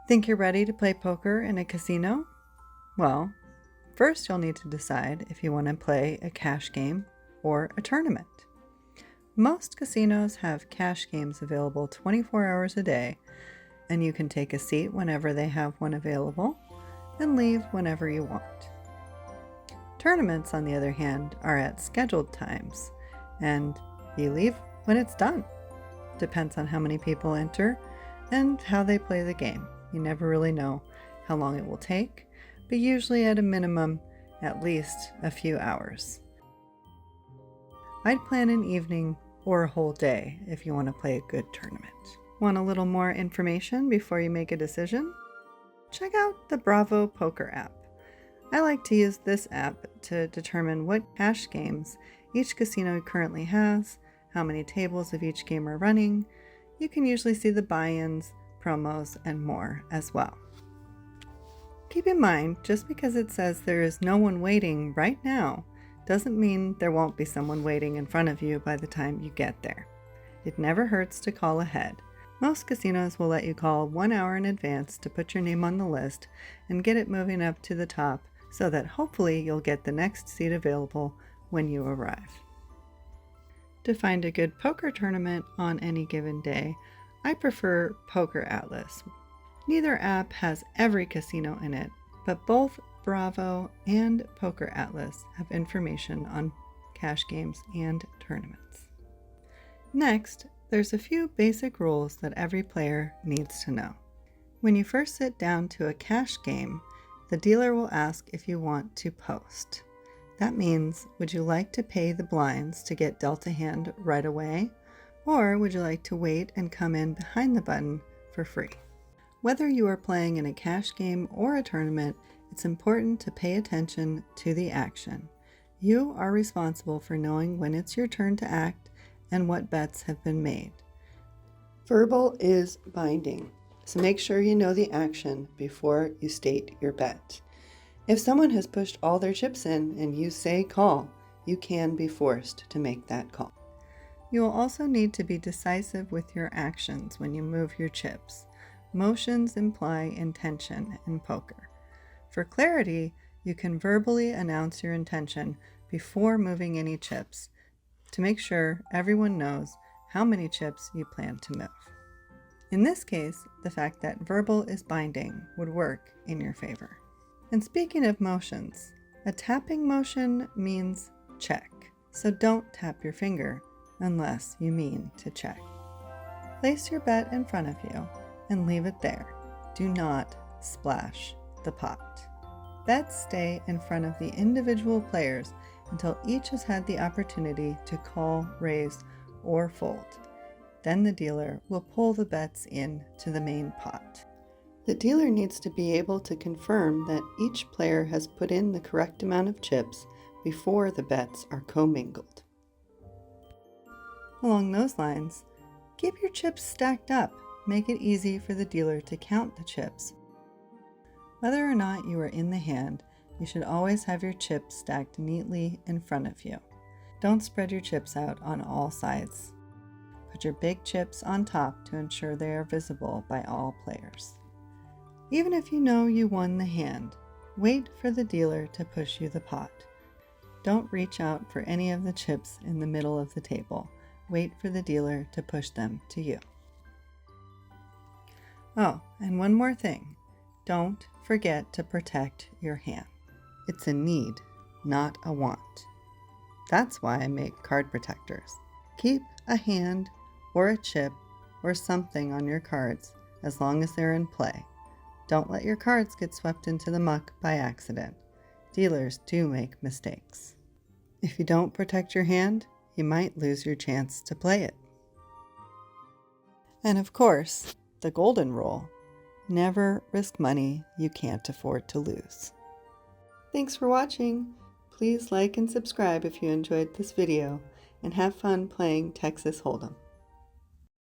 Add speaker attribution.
Speaker 1: Think you're ready to play poker in a casino? Well, first you'll need to decide if you want to play a cash game or a tournament. Most casinos have cash games available 24 hours a day, and you can take a seat whenever they have one available and leave whenever you want. Tournaments, on the other hand, are at scheduled times, and you leave when it's done. Depends on how many people enter and how they play the game. You never really know how long it will take, but usually at a minimum, at least a few hours. I'd plan an evening or a whole day if you want to play a good tournament. Want a little more information before you make a decision? Check out the Bravo Poker app. I like to use this app to determine what cash games each casino currently has, how many tables of each game are running. You can usually see the buy-ins, promos, and more as well. Keep in mind, just because it says there is no one waiting right now, doesn't mean there won't be someone waiting in front of you by the time you get there. It never hurts to call ahead. Most casinos will let you call 1 hour in advance to put your name on the list and get it moving up to the top so that hopefully you'll get the next seat available when you arrive. To find a good poker tournament on any given day, I prefer Poker Atlas. Neither app has every casino in it, but both Bravo and Poker Atlas have information on cash games and tournaments. Next, there's a few basic rules that every player needs to know. When you first sit down to a cash game, the dealer will ask if you want to post. That means, would you like to pay the blinds to get dealt a hand right away? Or would you like to wait and come in behind the button for free? Whether you are playing in a cash game or a tournament, it's important to pay attention to the action. You are responsible for knowing when it's your turn to act and what bets have been made. Verbal is binding, so make sure you know the action before you state your bet. If someone has pushed all their chips in and you say call, you can be forced to make that call. You will also need to be decisive with your actions when you move your chips. Motions imply intention in poker. For clarity, you can verbally announce your intention before moving any chips to make sure everyone knows how many chips you plan to move. In this case, the fact that verbal is binding would work in your favor. And speaking of motions, a tapping motion means check, so don't tap your finger unless you mean to check. Place your bet in front of you and leave it there. Do not splash the pot. Bets stay in front of the individual players until each has had the opportunity to call, raise, or fold. Then the dealer will pull the bets in to the main pot. The dealer needs to be able to confirm that each player has put in the correct amount of chips before the bets are commingled. Along those lines, keep your chips stacked up. Make it easy for the dealer to count the chips. Whether or not you are in the hand, you should always have your chips stacked neatly in front of you. Don't spread your chips out on all sides. Put your big chips on top to ensure they are visible by all players. Even if you know you won the hand, wait for the dealer to push you the pot. Don't reach out for any of the chips in the middle of the table. Wait for the dealer to push them to you. Oh, and one more thing. Don't forget to protect your hand. It's a need, not a want. That's why I make card protectors. Keep a hand or a chip or something on your cards as long as they're in play. Don't let your cards get swept into the muck by accident. Dealers do make mistakes. If you don't protect your hand, you might lose your chance to play it. And of course, the golden rule: never risk money you can't afford to lose. Thanks for watching. Please like and subscribe if you enjoyed this video, and have fun playing Texas Hold'em.